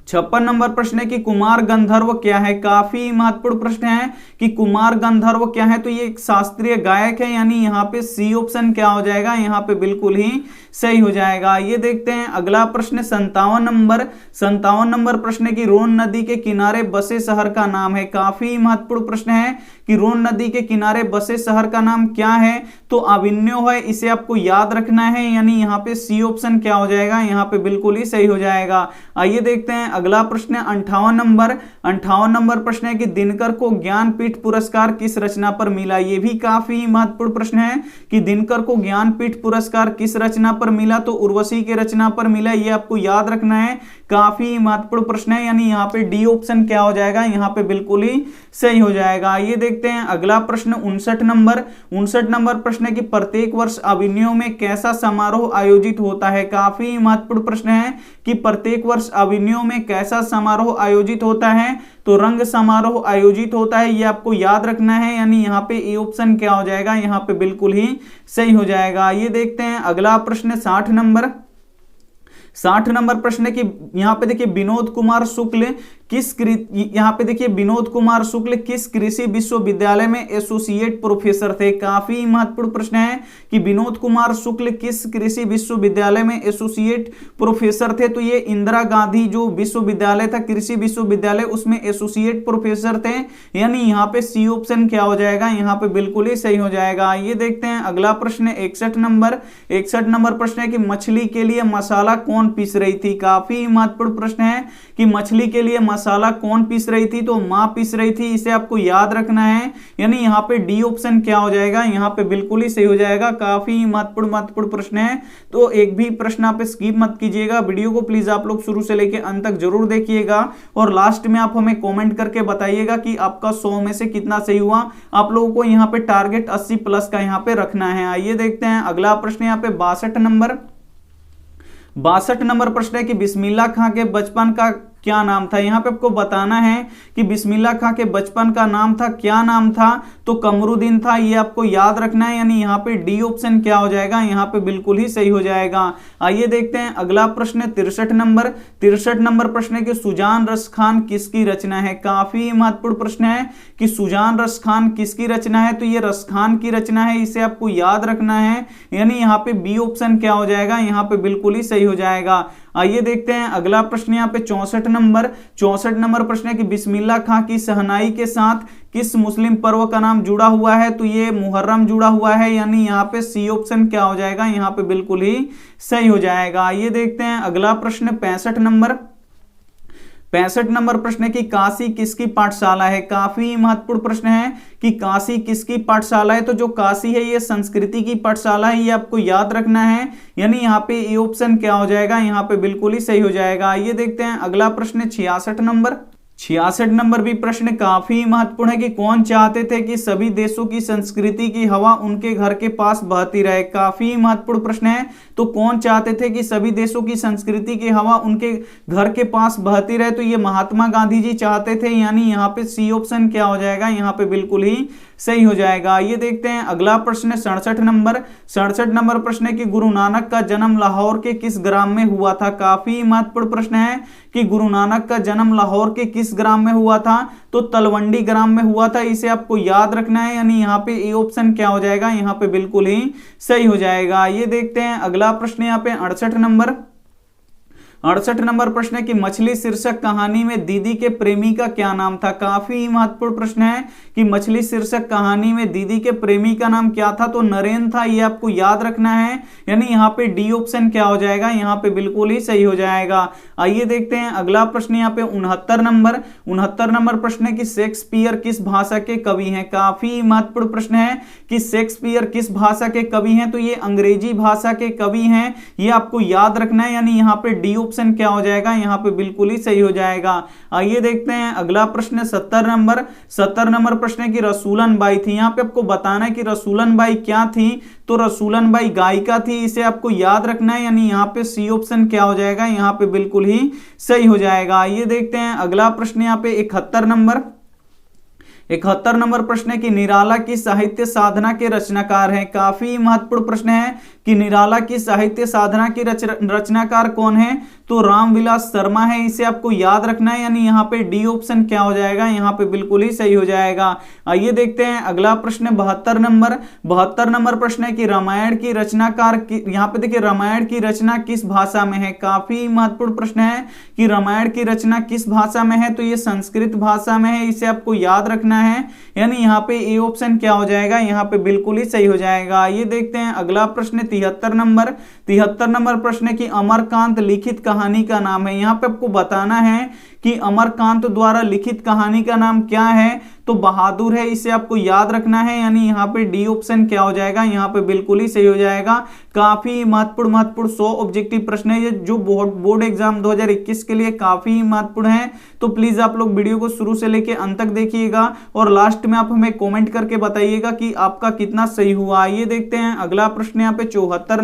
56 नंबर प्रश्न है कि कुमार गंधर्व क्या है। काफी महत्वपूर्ण प्रश्न है कि कुमार गंधर्व क्या है, तो ये एक शास्त्रीय गायक है, यानी यहाँ पे सी ऑप्शन क्या हो जाएगा, यहाँ पे बिल्कुल ही सही हो जाएगा। ये देखते हैं अगला प्रश्न 57 नंबर प्रश्न है कि रोन नदी के किनारे बसे शहर का नाम है। काफी महत्वपूर्ण प्रश्न है कि रोन नदी के किनारे बसे शहर का नाम क्या है, तो अविन्यो है, इसे आपको याद रखना है, यानी यहाँ पे सी ऑप्शन क्या हो जाएगा, यहाँ पे बिल्कुल ही सही हो जाएगा। आइए देखते हैं अगला प्रश्न 58 नंबर प्रश्न है कि दिनकर को ज्ञानपीठ पुरस्कार किस रचना पर मिला। यह भी काफी महत्वपूर्ण प्रश्न है कि दिनकर को ज्ञानपीठ पुरस्कार किस रचना पर मिला, तो उर्वशी के रचना पर मिला, ये आपको याद रखना है। काफी महत्वपूर्ण प्रश्न है, यानी यहाँ पे डी ऑप्शन क्या हो जाएगा, यहाँ पे बिल्कुल ही सही हो जाएगा। ये देखते हैं अगला प्रश्न 59 नंबर प्रश्न है कि प्रत्येक वर्ष अभिनयों में कैसा समारोह आयोजित होता है। काफी महत्वपूर्ण प्रश्न है कि प्रत्येक वर्ष अभिनयों में कैसा समारोह आयोजित होता है, तो रंग समारोह आयोजित होता है, ये आपको याद रखना है, यानी यहाँ पे ए ऑप्शन क्या हो जाएगा, यहाँ पे बिल्कुल ही सही हो जाएगा। ये देखते हैं अगला प्रश्न 60 नंबर प्रश्न है कि यहाँ पे देखिए विनोद कुमार शुक्ल किस कृषि विश्वविद्यालय में एसोसिएट प्रोफेसर थे। काफी महत्वपूर्ण प्रश्न है कि विनोद कुमार शुक्ल किस कृषि विश्वविद्यालय में एसोसिएट प्रोफेसर थे, तो ये इंदिरा गांधी जो विश्वविद्यालय था, कृषि विश्वविद्यालय, उसमें एसोसिएट प्रोफेसर थे, यानी यहाँ पे सी ऑप्शन क्या हो जाएगा, यहाँ पे बिल्कुल ही सही हो जाएगा। ये देखते हैं अगला प्रश्न 61 नंबर प्रश्न है कि मछली के लिए मसाला कौन पीस रही थी। काफी महत्वपूर्ण प्रश्न है कि मछली के लिए मसाला कौन पीस रही थी, तो मां पीस रही थी, इसे आपको याद रखना है, यानी यहाँ पे डी ऑप्शन क्या हो जाएगा, यहाँ पे बिल्कुल ही सही हो जाएगा। काफी महत्वपूर्ण प्रश्न है, तो एक भी प्रश्न आप स्किप मत कीजिएगा। वीडियो को प्लीज आप लोग शुरू से लेकर अंत तक जरूर देखिएगा और लास्ट में आप हमें कॉमेंट करके बताइएगा कि आपका 100 में से कितना सही हुआ। आप लोगों को यहाँ पे टारगेट 80 प्लस का यहाँ पे रखना है। आइए देखते हैं अगला प्रश्न यहाँ पे 62 नंबर प्रश्न है कि बिस्मिल्लाह खां के बचपन का क्या नाम था। यहाँ पे आपको बताना है कि बिस्मिल्लाह खां के बचपन का नाम था, क्या नाम था, तो कमरुद्दीन था, ये आपको याद रखना है, यानी यहाँ पे डी ऑप्शन क्या हो जाएगा, यहाँ पे बिल्कुल ही सही हो जाएगा। आइए देखते हैं अगला प्रश्न 63 नंबर प्रश्न है कि सुजान रस खान किसकी रचना है। काफी महत्वपूर्ण प्रश्न है कि सुजान रस खान किसकी रचना है, तो ये रस खान की रचना है, इसे आपको याद रखना है, यानी यहाँ पे बी ऑप्शन क्या हो जाएगा, यहाँ पे बिल्कुल ही सही हो जाएगा। आइए देखते हैं अगला प्रश्न यहाँ पे 64 नंबर प्रश्न है कि बिस्मिल्लाह खां की शहनाई के साथ किस मुस्लिम पर्व का नाम जुड़ा हुआ है, तो ये मुहर्रम जुड़ा हुआ है, यानी यहाँ पे सी ऑप्शन क्या हो जाएगा, यहाँ पे बिल्कुल ही सही हो जाएगा। ये देखते हैं अगला प्रश्न 65 नंबर प्रश्न है कि काशी किसकी पाठशाला है। काफी महत्वपूर्ण प्रश्न है कि काशी किसकी पाठशाला है, तो जो काशी है ये संस्कृति की पाठशाला है, ये आपको याद रखना है, यानी यहाँ पे ये ऑप्शन क्या हो जाएगा, यहाँ पे बिल्कुल ही सही हो जाएगा। ये देखते हैं अगला प्रश्न 66 नंबर भी प्रश्न काफी महत्वपूर्ण है कि कौन चाहते थे कि सभी देशों की संस्कृति की हवा उनके घर के पास बहती रहे। काफी महत्वपूर्ण प्रश्न है, तो कौन चाहते थे कि सभी देशों की संस्कृति की हवा उनके घर के पास बहती रहे, तो ये महात्मा गांधी जी चाहते थे, यानी यहाँ पे सी ऑप्शन क्या हो जाएगा, यहाँ पे बिल्कुल ही सही हो जाएगा। ये देखते हैं अगला प्रश्न 67 नंबर प्रश्न है कि गुरु नानक का जन्म लाहौर के किस ग्राम में हुआ था। काफी महत्वपूर्ण प्रश्न है कि गुरु नानक का जन्म लाहौर के किस ग्राम में हुआ था, तो तलवंडी ग्राम में हुआ था, इसे आपको याद रखना है, यानी यहाँ पे ए ऑप्शन क्या हो जाएगा, यहाँ पे बिल्कुल ही सही हो जाएगा। ये देखते हैं अगला प्रश्न यहाँ पे 68 नंबर प्रश्न है कि मछली शीर्षक कहानी में दीदी के प्रेमी का क्या नाम था। काफी महत्वपूर्ण प्रश्न है कि मछली शीर्षक कहानी में दीदी के प्रेमी का नाम क्या था, तो नरेन था, ये आपको याद रखना है, यानी यहाँ पे डी ऑप्शन क्या हो जाएगा, यहाँ पे बिल्कुल ही सही हो जाएगा। आइए देखते हैं अगला प्रश्न यहाँ पे 69 नंबर प्रश्न है कि शेक्सपियर किस भाषा के कवि हैं। काफी महत्वपूर्ण प्रश्न है कि शेक्सपियर किस भाषा के कवि हैं, तो ये अंग्रेजी भाषा के कवि हैं, ये आपको याद रखना है, यानी यहाँ पे डी ऑप्शन क्या हो जाएगा, यहाँ पे बिल्कुल ही सही हो जाएगा। आइए देखते हैं अगला प्रश्न 70 नंबर प्रश्न है कि रसूलन बाई थी। यहाँ पे आपको बताना है कि रसूलन बाई क्या थी, तो रसूलन बाई गायिका थी, इसे आपको याद रखना है, यानी यहाँ पे सी ऑप्शन क्या हो जाएगा, यहाँ पे बिल्कुल ही सही हो जाएगा। ये देखते हैं अगला प्रश्न यहाँ पे 71 71 नंबर प्रश्न है कि निराला की साहित्य साधना के रचनाकार हैं। काफी महत्वपूर्ण प्रश्न है कि निराला की साहित्य साधना के रचनाकार कौन है, तो रामविलास शर्मा है। इसे आपको याद रखना है, यानी यहाँ पे डी ऑप्शन क्या हो जाएगा, यहाँ पे बिल्कुल ही सही हो जाएगा। आइए देखते हैं अगला प्रश्न 72 नंबर प्रश्न है कि रामायण की रचनाकार यहाँ पे देखिए रामायण की रचना किस भाषा में है। काफी महत्वपूर्ण प्रश्न है कि रामायण की रचना किस भाषा में है, तो ये संस्कृत भाषा में है। इसे आपको याद रखना है, यानी यहाँ पे ए ऑप्शन क्या हो जाएगा, यहाँ पे बिल्कुल ही सही हो जाएगा। ये देखते हैं अगला प्रश्न 73 नंबर प्रश्न है कि अमरकांत लिखित कहानी का नाम है। यहाँ पे आपको बताना है कि अमरकांत द्वारा लिखित कहानी का नाम क्या है, तो बहादुर है। इसे आपको याद रखना है, यानी यहाँ पे डी ऑप्शन क्या हो जाएगा, यहाँ पे बिल्कुल ही सही हो जाएगा। काफी महत्वपूर्ण 100 ऑब्जेक्टिव प्रश्न है ये, जो बोर्ड एग्जाम 2021 के लिए काफी महत्वपूर्ण है। तो प्लीज आप लोग वीडियो को शुरू से लेके अंत तक देखिएगा और लास्ट में आप हमें कमेंट करके बताइएगा कि आपका कितना सही हुआ। ये देखते हैं अगला प्रश्न यहाँ पे 74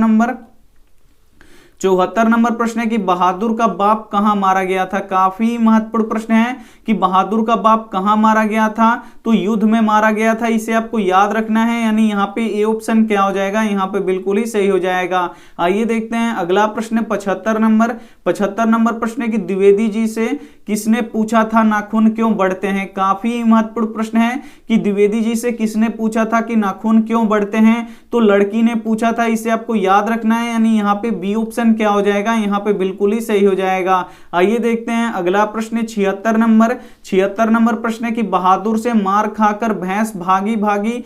नंबर प्रश्न है कि बहादुर का बाप कहां मारा गया था। काफी महत्वपूर्ण प्रश्न है कि बहादुर का बाप कहां मारा गया था, तो युद्ध में मारा गया था। इसे आपको याद रखना है, यानी यहाँ पे ए ऑप्शन क्या हो जाएगा, यहाँ पे बिल्कुल ही सही हो जाएगा। आइए देखते हैं अगला प्रश्न 75 नंबर प्रश्न है कि द्विवेदी जी से किसने पूछा था नाखून क्यों बढ़ते हैं। काफी महत्वपूर्ण प्रश्न है कि द्विवेदी जी से किसने पूछा था कि नाखून क्यों बढ़ते हैं, तो लड़की ने पूछा था। इसे आपको याद रखना है, यानी यहाँ पे बी ऑप्शन क्या हो जाएगा, यहाँ पे बिल्कुल ही सही हो जाएगा। आइए देखते हैं अगला प्रश्न 76 नंबर प्रश्न है कि बहादुर से मार खाकर भैंस भागी भागी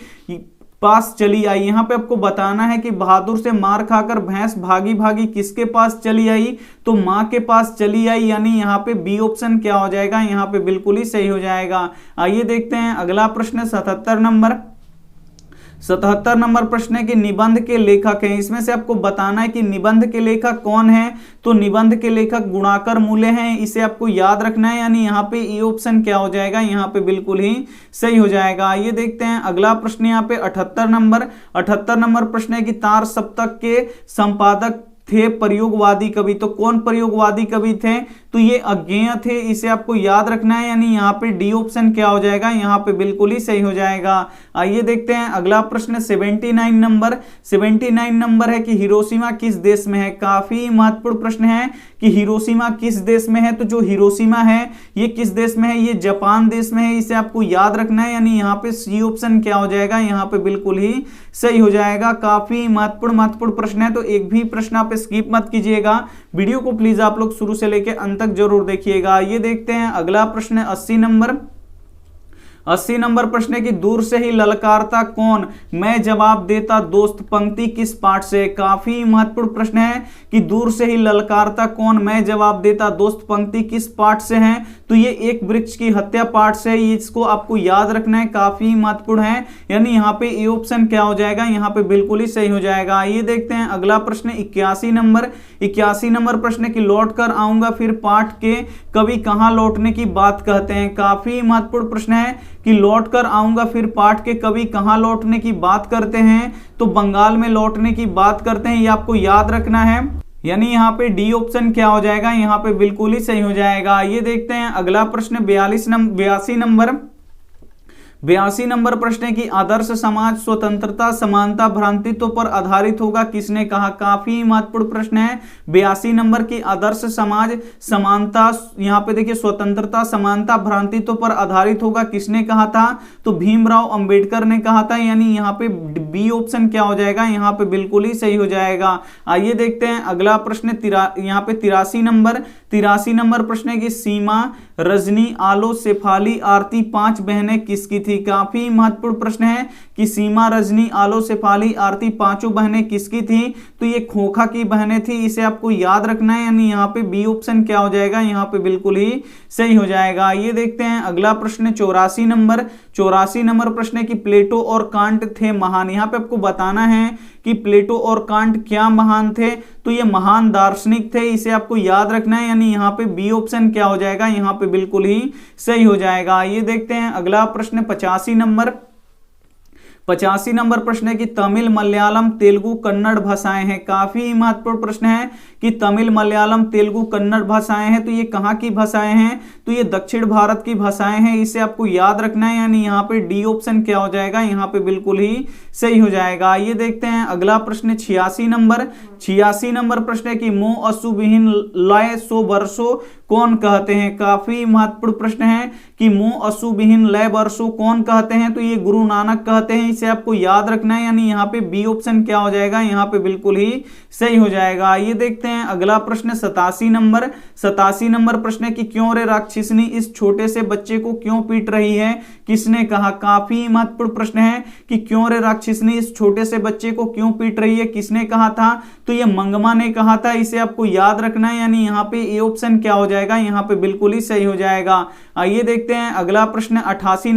पास चली आई। यहाँ पे आपको बताना है कि बहादुर से मार खाकर भैंस भागी भागी किसके पास चली आई, तो माँ के पास चली आई, यानी यहाँ पे बी ऑप्शन क्या हो जाएगा, यहाँ पे बिल्कुल ही सही हो जाएगा। आइए देखते हैं अगला प्रश्न 77 नंबर प्रश्न है कि निबंध के लेखक हैं। इसमें से आपको बताना है कि निबंध के लेखक कौन है, तो निबंध के लेखक गुणाकर मूल्य हैं। इसे आपको याद रखना है, यानी यहाँ पे ए ऑप्शन क्या हो जाएगा, यहाँ पे बिल्कुल ही सही हो जाएगा। ये देखते हैं अगला प्रश्न यहाँ पे 78 नंबर प्रश्न है कि तार सप्तक के संपादक थे प्रयोगवादी कवि। तो कौन प्रयोगवादी कवि थे, तो ये अज्ञेय थे। इसे आपको याद रखना है, यानी यहाँ पे डी ऑप्शन क्या हो जाएगा, यहाँ पे बिल्कुल ही सही हो जाएगा। आइए देखते हैं अगला प्रश्न 79 नंबर है कि हिरोशिमा किस देश में है। काफी महत्वपूर्ण प्रश्न है कि हिरोशिमा किस देश में है, तो जो हिरोशिमा है ये किस देश में है, ये जापान देश में है। इसे आपको याद रखना है, यानी यहाँ पे सी ऑप्शन क्या हो जाएगा, यहाँ पे बिल्कुल ही सही हो जाएगा। काफी महत्वपूर्ण प्रश्न है, तो एक भी प्रश्न आप स्किप मत कीजिएगा। वीडियो को प्लीज आप लोग शुरू से लेकर अंत तक जरूर देखिएगा। ये देखते हैं अगला प्रश्न 80 नंबर प्रश्न है कि दूर से ही ललकारता कौन, मैं जवाब देता दोस्त, पंक्ति किस पाठ से। काफी महत्वपूर्ण प्रश्न है कि दूर से ही ललकारता कौन, मैं जवाब देता दोस्त, पंक्ति किस पाठ से है, तो ये एक वृक्ष की हत्या पाठ से। इसको आपको याद रखना है, काफी महत्वपूर्ण है, यानी यहाँ पे ए ऑप्शन क्या हो जाएगा, यहाँ पे बिल्कुल ही सही हो जाएगा। ये देखते हैं अगला प्रश्न 81 नंबर प्रश्न कि लौट कर आऊंगा फिर पाठ के कवि कहाँ लौटने की बात कहते हैं। काफी महत्वपूर्ण प्रश्न है कि लौट कर आऊंगा फिर पाठ के कवि कहाँ लौटने की बात करते हैं, तो बंगाल में लौटने की बात करते हैं। ये आपको याद रखना है, यानी यहाँ पे डी ऑप्शन क्या हो जाएगा, यहाँ पे बिल्कुल ही सही हो जाएगा। ये देखते हैं अगला प्रश्न 82 नंबर प्रश्न है कि आदर्श समाज स्वतंत्रता समानता भ्रांतित्व पर आधारित होगा, किसने कहा। काफी महत्वपूर्ण प्रश्न है 82 नंबर की आदर्श समाज समानता, यहाँ पे देखिए स्वतंत्रता समानता भ्रांतित्व पर आधारित होगा, किसने कहा था, तो भीमराव अंबेडकर ने कहा था, यानी यहाँ पे बी ऑप्शन क्या हो जाएगा, यहाँ पे बिल्कुल ही सही हो जाएगा। आइए देखते हैं अगला प्रश्न यहाँ पे 83 नंबर प्रश्न है कि सीमा रजनी आलो शेफाली आरती 5 बहनें किसकी थी। काफी महत्वपूर्ण प्रश्न है कि सीमा रजनी आलो शेफाली आरती 5 बहनें किसकी थी, तो ये खोखा की बहनें थी। इसे आपको याद रखना है, यानी यहाँ पे बी ऑप्शन क्या हो जाएगा, यहाँ पे बिल्कुल ही सही हो जाएगा। ये देखते हैं अगला प्रश्न 84 नंबर प्रश्न है कि प्लेटो और कांट थे महान। यहाँ पे आपको बताना है कि प्लेटो और कांट क्या महान थे, तो ये महान दार्शनिक थे। इसे आपको याद रखना है, यानी यहाँ पे बी ऑप्शन क्या हो जाएगा, यहाँ पे बिल्कुल ही सही हो जाएगा। ये देखते हैं अगला प्रश्न 85 85 नंबर प्रश्न है कि तमिल, मलयालम, तेलुगु, कन्नड़ भाषाएं हैं। काफी महत्वपूर्ण प्रश्न है कि तमिल, मलयालम, तेलुगु, कन्नड़ भाषाएं हैं, तो ये कहाँ की भाषाएं हैं? तो ये दक्षिण भारत की भाषाएं हैं। इसे आपको याद रखना है, यानी यहाँ पे डी ऑप्शन क्या हो जाएगा? यहाँ पे बिल्कुल ही सही हो जाएगा। आइए देखते हैं अगला प्रश्न 86 नंबर प्रश्न है कि मो असु विहीन लय सो बरसो कौन कहते हैं? काफी महत्वपूर्ण प्रश्न है कि मो असु विहीन लय बरसो कौन कहते हैं? तो ये गुरु नानक कहते हैं। इसे आपको याद रखना है, यानी यहाँ पे बी ऑप्शन क्या हो जाएगा? यहाँ पे बिल्कुल ही सही हो जाएगा। आइए देखते हैं अगला प्रश्न 87 नंबर प्रश्न है कि क्यों रे राक्षसनी इस छोटे से बच्चे को क्यों पीट रही है? किसने कहा? काफी महत्वपूर्ण प्रश्न है कि क्यों रे राक्षसनी इस छोटे से बच्चे को क्यों पीट रही है, किसने कहा था? तो ये मंगमा ने कहा था। इसे आपको याद रखना है, यानी यहाँ पे ए ऑप्शन क्या हो जाएगा? यहाँ पे बिल्कुल ही सही हो जाएगा। आइए देखते हैं अगला प्रश्न 88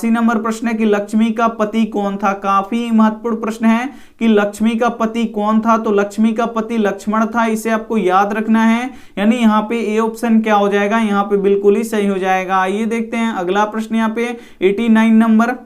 नंबर प्रश्न है कि लक्ष्मी का पति कौन था? काफी महत्वपूर्ण प्रश्न है कि लक्ष्मी का पति कौन था? तो लक्ष्मी का पति लक्ष्मण था। इसे आपको याद रखना है, यानी यहाँ पे ए ऑप्शन क्या हो जाएगा? यहाँ पे बिल्कुल ही सही हो जाएगा। आइए देखते हैं अगला प्रश्न यहाँ पे 89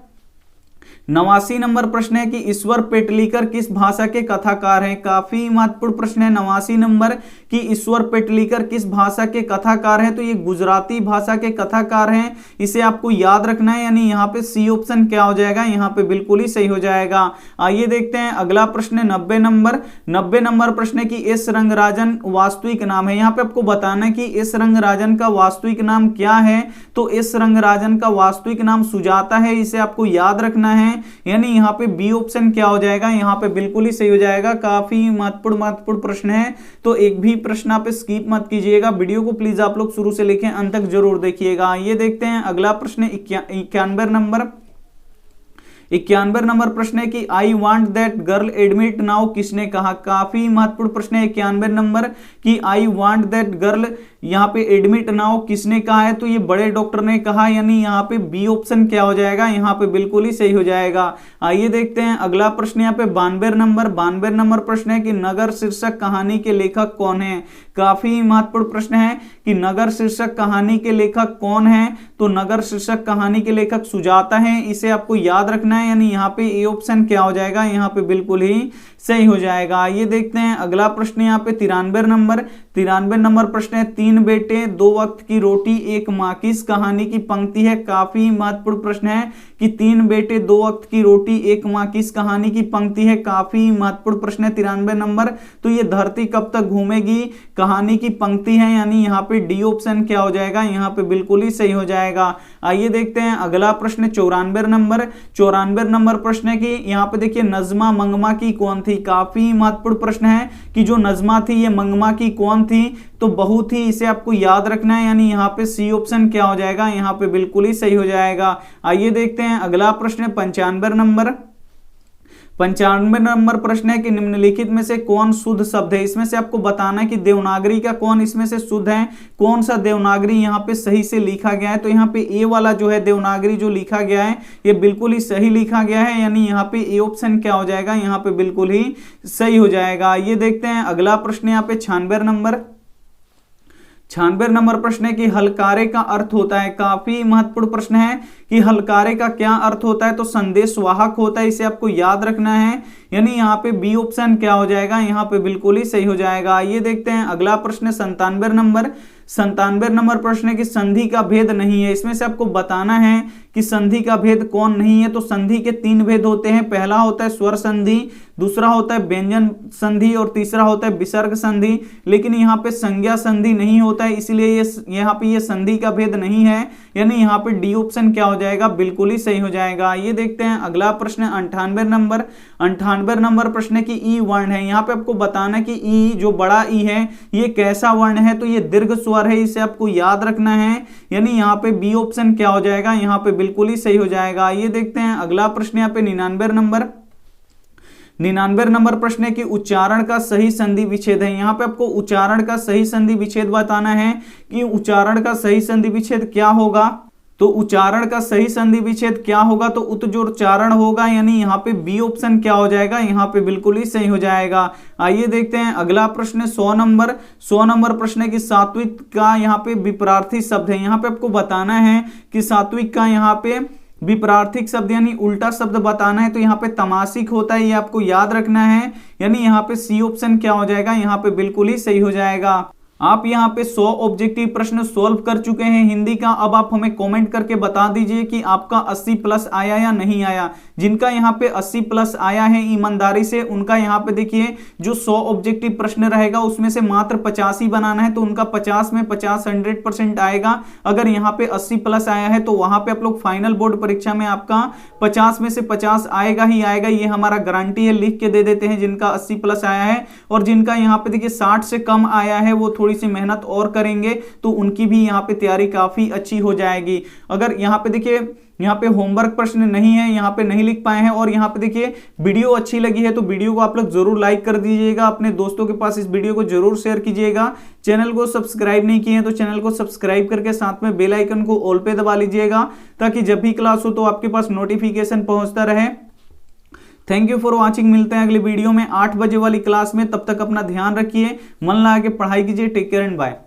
नंबर प्रश्न है कि ईश्वर पेटलीकर किस भाषा के कथाकार हैं? काफी महत्वपूर्ण प्रश्न है 89 नंबर कि ईश्वर पेटलीकर किस भाषा के कथाकार हैं? तो ये गुजराती भाषा के कथाकार हैं। इसे आपको याद रखना है, यानी यहाँ पे सी ऑप्शन क्या हो जाएगा? यहाँ पे बिल्कुल ही सही हो जाएगा। आइए देखते हैं अगला प्रश्न 90 नंबर प्रश्न है कि एस रंगराजन वास्तविक नाम है। यहाँ पे आपको बताना है कि एस रंगराजन का वास्तविक नाम क्या है? तो एस रंगराजन का वास्तविक नाम सुजाता है। इसे आपको याद रखना है, यानी यहाँ पे बी ऑप्शन क्या हो जाएगा? यहाँ पे बिल्कुल ही सही हो जाएगा। काफी महत्वपूर्ण प्रश्न है, तो एक भी प्रश्न आप स्किप मत कीजिएगा। वीडियो को प्लीज आप लोग शुरू से लेकर अंत तक जरूर देखिएगा। ये देखते हैं अगला प्रश्न 91 नंबर प्रश्न है कि I want that girl admit now किसने कहा? काफी महत्वपूर्ण प्रश्न है 91 नंबर कि आई वांट दैट गर्ल यहाँ पे एडमिट नाउ किसने कहा है? तो ये बड़े डॉक्टर ने कहा, यानी यहाँ पे बी ऑप्शन क्या हो जाएगा? यहाँ पे बिल्कुल ही सही हो जाएगा। आइए देखते हैं अगला प्रश्न यहाँ पे 92 नंबर प्रश्न है कि नगर शीर्षक कहानी के लेखक कौन है? काफी महत्वपूर्ण प्रश्न है कि नगर शीर्षक कहानी के लेखक कौन है? तो नगर शीर्षक कहानी के लेखक सुजाता है। इसे आपको याद रखना है, यानी यहाँ पे ए ऑप्शन क्या हो जाएगा? यहाँ पे बिल्कुल ही सही हो जाएगा। आइए देखते हैं अगला प्रश्न यहाँ पे 93 नंबर प्रश्न है 3 बेटे 2 वक्त की रोटी एक माँ किस कहानी की पंक्ति है? काफी महत्वपूर्ण प्रश्न है कि 3 बेटे 2 वक्त की रोटी एक माँ किस कहानी की पंक्ति है? काफी महत्वपूर्ण प्रश्न है 93 नंबर। तो ये धरती कब तक घूमेगी कहानी की पंक्ति है, यानी यहाँ पे डी ऑप्शन क्या हो जाएगा? यहाँ पे बिल्कुल ही सही हो जाएगा। आइए देखते हैं अगला प्रश्न 94 नंबर प्रश्न है कि यहाँ पे देखिए नजमा मंगमा की कौन थी? काफी महत्वपूर्ण प्रश्न है कि जो नजमा थी ये मंगमा की कौन थी? तो बहू थी। इसे आपको याद रखना है, यानी यहाँ पे सी ऑप्शन क्या हो जाएगा? यहाँ पे बिल्कुल ही सही हो जाएगा। आइए देखते हैं अगला प्रश्न 95 नंबर प्रश्न है कि निम्नलिखित में से कौन शुद्ध शब्द है? इसमें से आपको बताना है कि देवनागरी का कौन इसमें से शुद्ध है, कौन सा देवनागरी यहाँ पे सही से लिखा गया है? तो यहाँ पे ए वाला जो है देवनागरी जो लिखा गया है ये बिल्कुल ही सही लिखा गया है, यानी यहाँ पे ए ऑप्शन क्या हो जाएगा? यहाँ पे बिल्कुल ही सही हो जाएगा। ये देखते हैं अगला प्रश्न यहाँ पे 96 नंबर प्रश्न है कि हलकारे का अर्थ होता है। काफी महत्वपूर्ण प्रश्न है कि हलकारे का क्या अर्थ होता है? तो संदेश वाहक होता है। इसे आपको याद रखना है, यानी यहाँ पे बी ऑप्शन क्या हो जाएगा? यहाँ पे बिल्कुल ही सही हो जाएगा। ये देखते हैं अगला प्रश्न 97 नंबर प्रश्न है कि संधि का भेद नहीं है। इसमें से आपको बताना है कि संधि का भेद कौन नहीं है। तो संधि के 3 भेद होते हैं। पहला होता है स्वर संधि, दूसरा होता है व्यंजन संधि और तीसरा होता है विसर्ग संधि। लेकिन यहाँ पे संज्ञा संधि नहीं होता है, इसलिए ये यहाँ पे ये संधि का भेद नहीं है, यानी यहाँ पे डी ऑप्शन क्या हो जाएगा? बिल्कुल ही सही हो जाएगा। ये देखते हैं अगला प्रश्न 98 नंबर प्रश्न है कि ई वर्ण है। यहाँ पे आपको बताना है कि ई जो बड़ा ई है ये कैसा वर्ण है? तो ये दीर्घ स्वर है। इसे आपको याद रखना है, यानी यहाँ पे बी ऑप्शन क्या हो जाएगा? यहाँ पे बिल्कुल ही सही हो जाएगा। ये देखते हैं अगला प्रश्न यहाँ पे 99 नंबर प्रश्न है कि उच्चारण का सही संधि विच्छेद है। यहाँ पे आपको उच्चारण का सही संधि विच्छेद बताना है कि उच्चारण का सही संधि विच्छेद क्या होगा। तो उच्चारण का सही संधि विच्छेद क्या होगा? तो उत्तजोच्चारण होगा, यानी यहाँ पे बी ऑप्शन क्या हो जाएगा? यहाँ पे बिल्कुल ही सही हो जाएगा। आइए देखते हैं अगला प्रश्न 100 नंबर प्रश्न है कि सात्विक का यहाँ पे विपरार्थी शब्द है। यहाँ पे आपको बताना है कि सात्विक का यहाँ पे विपरार्थिक शब्द यानी उल्टा शब्द बताना है तो यहाँ पे तमासिक होता है, ये आपको याद रखना है। यानी यहाँ पे सी ऑप्शन क्या हो जाएगा, यहाँ पे बिल्कुल ही सही हो जाएगा। आप यहाँ पे 100 ऑब्जेक्टिव प्रश्न सॉल्व कर चुके हैं हिंदी का। अब आप हमें कमेंट करके बता दीजिए कि आपका 80 प्लस आया या नहीं आया। जिनका यहाँ पे 80 प्लस आया है ईमानदारी से, उनका यहाँ पे देखिए जो 100 ऑब्जेक्टिव प्रश्न रहेगा उसमें से मात्र 50 ही बनाना है, तो उनका 50 में 50 100% आएगा। अगर यहाँ पे 80 प्लस आया है तो वहां पे आप लोग फाइनल बोर्ड परीक्षा में आपका 50 में से 50 आएगा ही आएगा, ये हमारा गारंटी है। लिख के दे देते हैं जिनका 80 प्लस आया है। और जिनका यहाँ पे देखिए 60 से कम आया है वो थोड़ी सी मेहनत और करेंगे तो उनकी भी यहाँ पे तैयारी काफी अच्छी हो जाएगी। अगर यहाँ पे देखिए यहाँ पे होमवर्क प्रश्न नहीं है, यहाँ पे नहीं लिख पाए हैं, और यहाँ पे देखिए वीडियो अच्छी लगी है तो वीडियो को आप लोग जरूर लाइक कर दीजिएगा, अपने दोस्तों के पास इस वीडियो को जरूर शेयर कीजिएगा। चैनल को सब्सक्राइब नहीं किए हैं तो चैनल को सब्सक्राइब करके साथ में बेल आइकन को ऑल पे दबा लीजिएगा, ताकि जब भी क्लास हो तो आपके पास नोटिफिकेशन पहुंचता रहे। Thank you for watching. मिलते हैं अगले वीडियो में 8 बजे वाली क्लास में। तब तक अपना ध्यान रखिए, मन लगा के पढ़ाई कीजिए। Take care and bye.